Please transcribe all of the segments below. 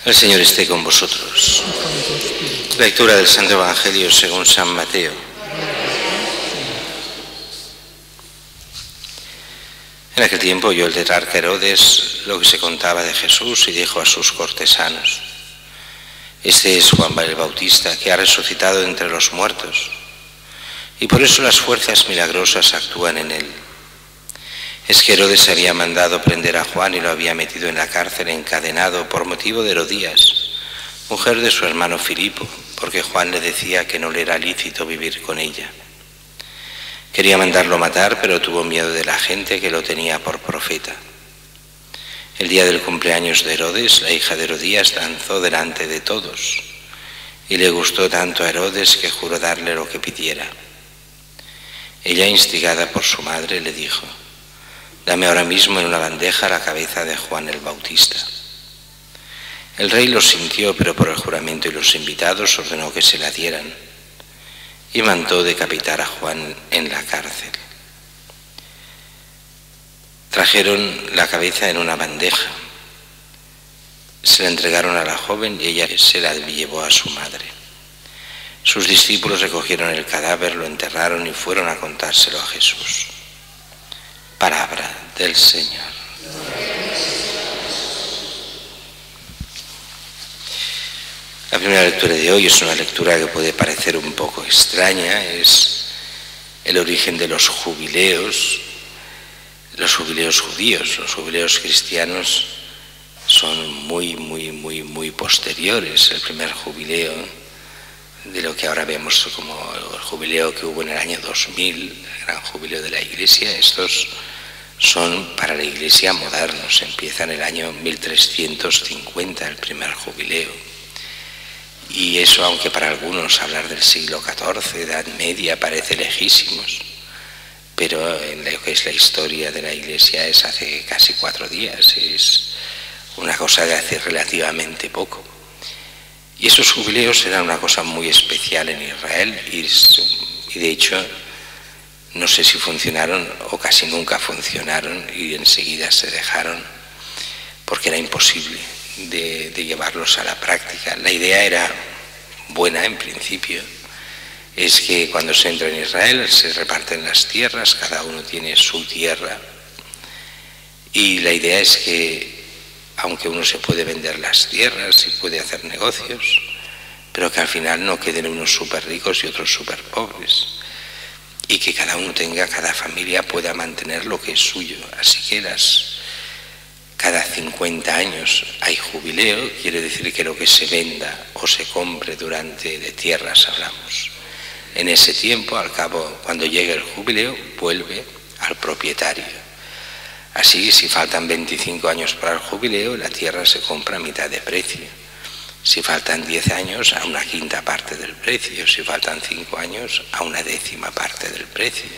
El Señor esté con vosotros. Lectura del Santo Evangelio según San Mateo. En aquel tiempo oyó el tetrarca Herodes lo que se contaba de Jesús y dijo a sus cortesanos: este es Juan el Bautista, que ha resucitado entre los muertos, y por eso las fuerzas milagrosas actúan en él. Es que Herodes había mandado prender a Juan y lo había metido en la cárcel encadenado por motivo de Herodías, mujer de su hermano Filipo, porque Juan le decía que no le era lícito vivir con ella. Quería mandarlo matar, pero tuvo miedo de la gente que lo tenía por profeta. El día del cumpleaños de Herodes, la hija de Herodías danzó delante de todos, y le gustó tanto a Herodes que juró darle lo que pidiera. Ella, instigada por su madre, le dijo: dame ahora mismo en una bandeja la cabeza de Juan el Bautista. El rey lo sintió, pero por el juramento y los invitados ordenó que se la dieran, y mandó decapitar a Juan en la cárcel. Trajeron la cabeza en una bandeja, se la entregaron a la joven y ella se la llevó a su madre. Sus discípulos recogieron el cadáver, lo enterraron y fueron a contárselo a Jesús. Palabra del Señor. La primera lectura de hoy es una lectura que puede parecer un poco extraña, es el origen de los jubileos judíos. Los jubileos cristianos son muy posteriores. El primer jubileo de lo que ahora vemos como el jubileo que hubo en el año 2000, el gran jubileo de la Iglesia, estos son para la Iglesia modernos. Empieza en el año 1350 el primer jubileo. Y eso, aunque para algunos hablar del siglo XIV, Edad Media, parece lejísimos, pero en lo que es la historia de la Iglesia es hace casi 4 días, es una cosa de hace relativamente poco. Y esos jubileos eran una cosa muy especial en Israel y de hecho no sé si funcionaron o casi nunca funcionaron y enseguida se dejaron porque era imposible de llevarlos a la práctica. La idea era buena en principio, es que cuando se entra en Israel se reparten las tierras, cada uno tiene su tierra, y la idea es que aunque uno se puede vender las tierras y puede hacer negocios, pero que al final no queden unos súper ricos y otros súper pobres, y que cada uno tenga, cada familia pueda mantener lo que es suyo. Así que cada 50 años hay jubileo, quiere decir que lo que se venda o se compre de tierras hablamos. En ese tiempo, al cabo, cuando llegue el jubileo, vuelve al propietario. Así, si faltan 25 años para el jubileo, la tierra se compra a mitad de precio. Si faltan 10 años, a una quinta parte del precio. Si faltan 5 años, a una décima parte del precio.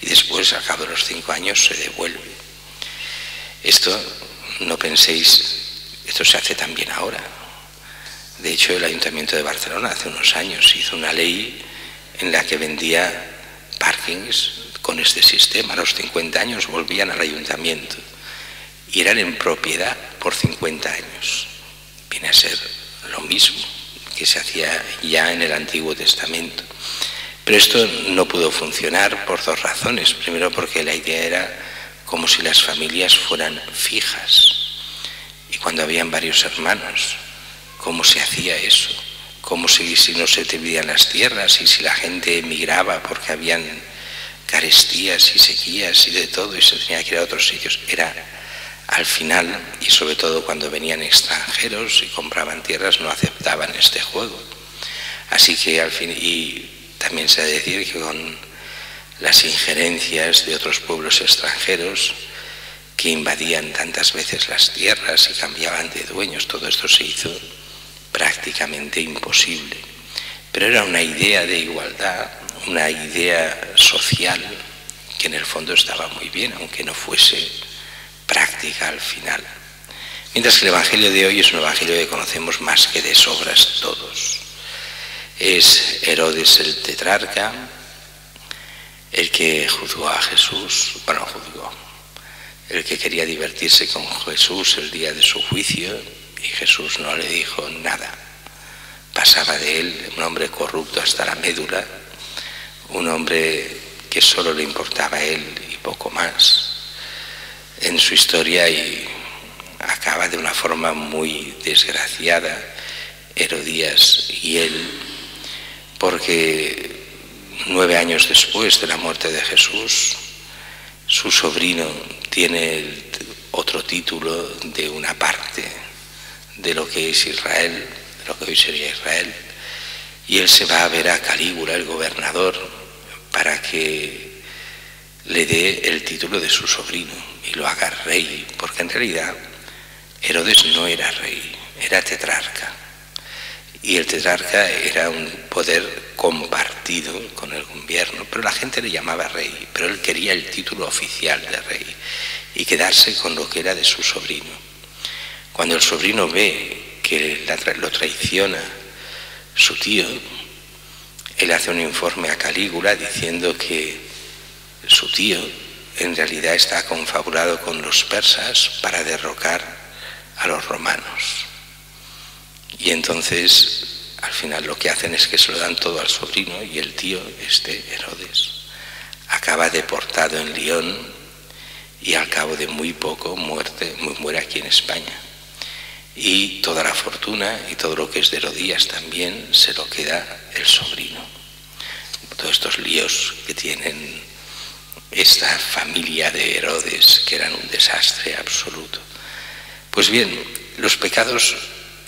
Y después, al cabo de los 5 años, se devuelve. Esto, no penséis, esto se hace también ahora. De hecho, el Ayuntamiento de Barcelona hace unos años hizo una ley en la que vendía parkings con este sistema. A los 50 años volvían al ayuntamiento y eran en propiedad por 50 años. Viene a ser lo mismo que se hacía ya en el Antiguo Testamento. Pero esto no pudo funcionar por 2 razones. Primero, porque la idea era como si las familias fueran fijas. Y cuando habían varios hermanos, ¿cómo se hacía eso? Como si no se dividían las tierras y si la gente emigraba porque habían carestías y sequías y de todo y se tenía que ir a otros sitios. Era al final, y sobre todo cuando venían extranjeros y compraban tierras, no aceptaban este juego. Así que al fin, y también se ha de decir que con las injerencias de otros pueblos extranjeros que invadían tantas veces las tierras y cambiaban de dueños, todo esto se hizo prácticamente imposible. Pero era una idea de igualdad, una idea social que en el fondo estaba muy bien, aunque no fuese práctica al final. Mientras que el Evangelio de hoy es un Evangelio que conocemos más que de sobras todos. Es Herodes el tetrarca el que juzgó a Jesús, el que quería divertirse con Jesús el día de su juicio Y Jesús no le dijo nada. Pasaba de él un hombre corrupto hasta la médula, un hombre que solo le importaba a él y poco más en su historia, y acaba de una forma muy desgraciada Herodías y él, porque 9 años después de la muerte de Jesús, su sobrino tiene otro título de una parte de lo que es Israel, de lo que hoy sería Israel, y él se va a ver a Calígula, el gobernador, para que le dé el título de su sobrino y lo haga rey, porque en realidad Herodes no era rey, era tetrarca, y el tetrarca era un poder compartido con el gobierno, pero la gente le llamaba rey, pero él quería el título oficial de rey y quedarse con lo que era de su sobrino. Cuando el sobrino ve que lo traiciona su tío, él hace un informe a Calígula diciendo que su tío en realidad está confabulado con los persas para derrocar a los romanos. Y entonces al final lo que hacen es que se lo dan todo al sobrino, y el tío, Herodes, acaba deportado en Lyon y al cabo de muy poco muere aquí en España. Y toda la fortuna y todo lo que es de Herodías también se lo queda el sobrino. Todos estos líos que tienen esta familia de Herodes, que eran un desastre absoluto. Pues bien, los pecados,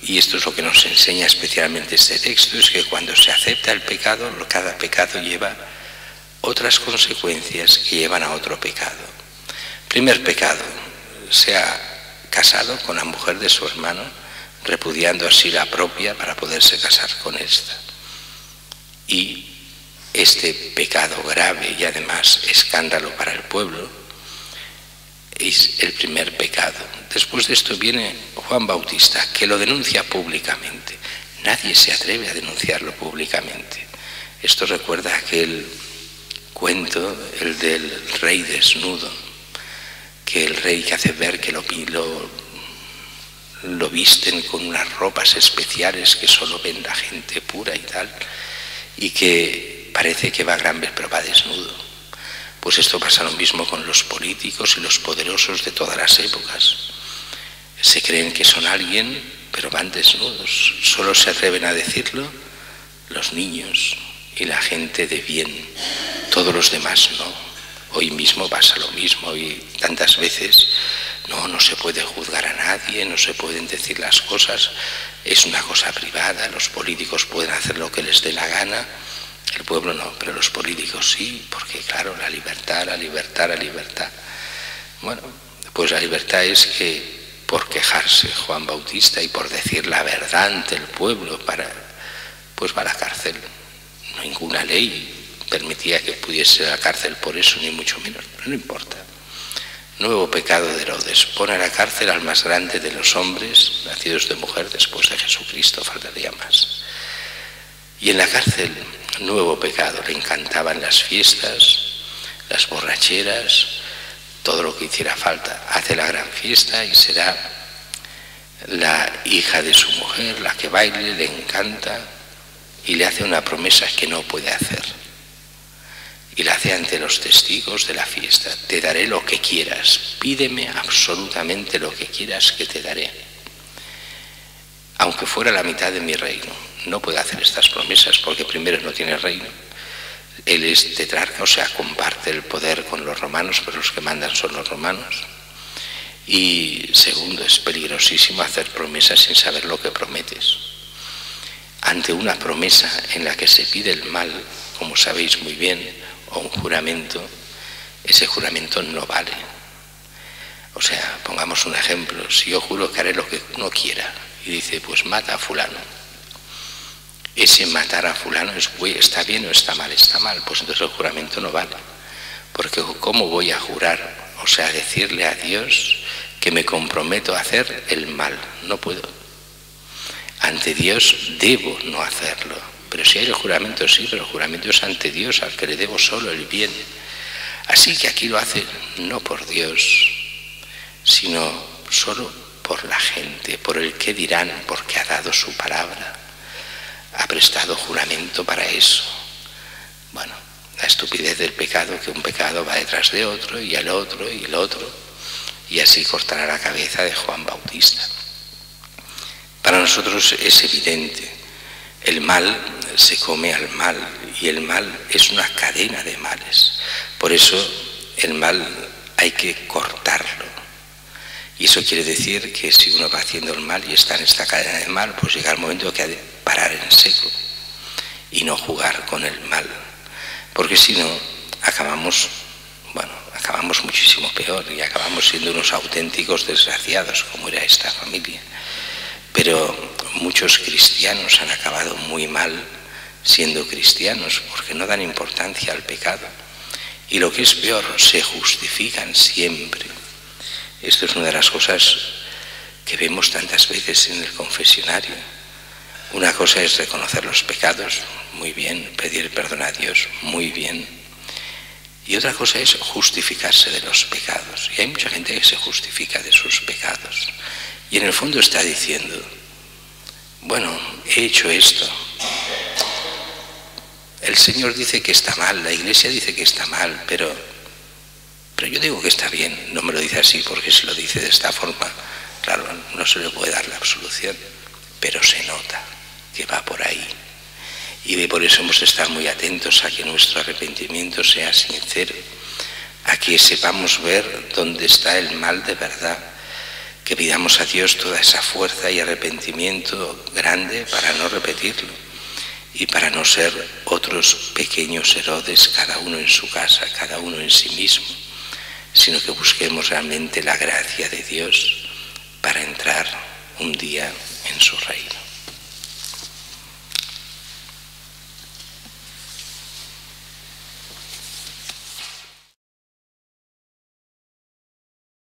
y esto es lo que nos enseña especialmente este texto, es que cuando se acepta el pecado, cada pecado lleva otras consecuencias que llevan a otro pecado. Primer pecado: se ha casado con la mujer de su hermano, repudiando así la propia para poderse casar con esta. Y este pecado grave y además escándalo para el pueblo es el primer pecado. Después de esto viene Juan Bautista, que lo denuncia públicamente. Nadie se atreve a denunciarlo públicamente. Esto recuerda aquel cuento, el del rey desnudo, que el rey que hace ver que lo visten con unas ropas especiales que solo ven la gente pura y tal, y que parece que va a gran vez, pero va desnudo. Pues esto pasa lo mismo con los políticos y los poderosos de todas las épocas. Se creen que son alguien, pero van desnudos. Solo se atreven a decirlo los niños y la gente de bien. Todos los demás no. Hoy mismo pasa lo mismo, y tantas veces no se puede juzgar a nadie, no se pueden decir las cosas, es una cosa privada, los políticos pueden hacer lo que les dé la gana, el pueblo no, pero los políticos sí, porque claro, la libertad. Bueno, pues la libertad es que por quejarse Juan Bautista y por decir la verdad ante el pueblo, pues va a la cárcel. Ninguna ley permitía que pudiese ir a la cárcel por eso, ni mucho menos, pero no importa. Nuevo pecado de Herodes: pone a la cárcel al más grande de los hombres nacidos de mujer después de Jesucristo, faltaría más. Y en la cárcel, nuevo pecado: le encantaban las fiestas, las borracheras, todo lo que hiciera falta. Hace la gran fiesta y será la hija de su mujer la que baile, le encanta, y le hace una promesa que no puede hacer. Y la hace ante los testigos de la fiesta: te daré lo que quieras, pídeme absolutamente lo que quieras que te daré, aunque fuera la mitad de mi reino. No puede hacer estas promesas porque primero no tiene reino, él es tetrarca, o sea, comparte el poder con los romanos, pero los que mandan son los romanos. Y segundo, es peligrosísimo hacer promesas sin saber lo que prometes. Ante una promesa en la que se pide el mal, como sabéis muy bien, o un juramento, ese juramento no vale. O sea, pongamos un ejemplo: si yo juro que haré lo que uno quiera y dice, pues mata a fulano, ese matar a fulano está bien o está mal, pues entonces el juramento no vale, porque ¿cómo voy a jurar? O sea, decirle a Dios que me comprometo a hacer el mal, no puedo. Ante Dios debo no hacerlo. Pero si hay el juramento, sí, pero el juramento es ante Dios, al que le debo solo el bien. Así que aquí lo hace no por Dios, sino solo por por la gente, por el qué dirán, porque ha dado su palabra, ha prestado juramento para eso. Bueno, la estupidez del pecado, que un pecado va detrás de otro, y el otro, y el otro, y así cortará la cabeza de Juan Bautista. Para nosotros es evidente, el mal se come al mal, y el mal es una cadena de males. Por eso el mal hay que cortarlo. Y eso quiere decir que si uno va haciendo el mal y está en esta cadena de mal, pues llega el momento que ha de parar en seco y no jugar con el mal. Porque si no, acabamos muchísimo peor y acabamos siendo unos auténticos desgraciados, como era esta familia. Pero muchos cristianos han acabado muy mal siendo cristianos porque no dan importancia al pecado. Y lo que es peor, se justifican siempre. Esto es una de las cosas que vemos tantas veces en el confesionario. Una cosa es reconocer los pecados, muy bien, pedir perdón a Dios, muy bien. Y otra cosa es justificarse de los pecados. Y hay mucha gente que se justifica de sus pecados. Y en el fondo está diciendo, bueno, he hecho esto. El Señor dice que está mal, la Iglesia dice que está mal, pero yo digo que está bien. No me lo dice así porque si lo dice de esta forma, claro, no se le puede dar la absolución, pero se nota que va por ahí. Y por eso hemos de estar muy atentos a que nuestro arrepentimiento sea sincero, a que sepamos ver dónde está el mal de verdad, que pidamos a Dios toda esa fuerza y arrepentimiento grande para no repetirlo y para no ser otros pequeños Herodes, cada uno en su casa, cada uno en sí mismo, sino que busquemos realmente la gracia de Dios para entrar un día en su reino.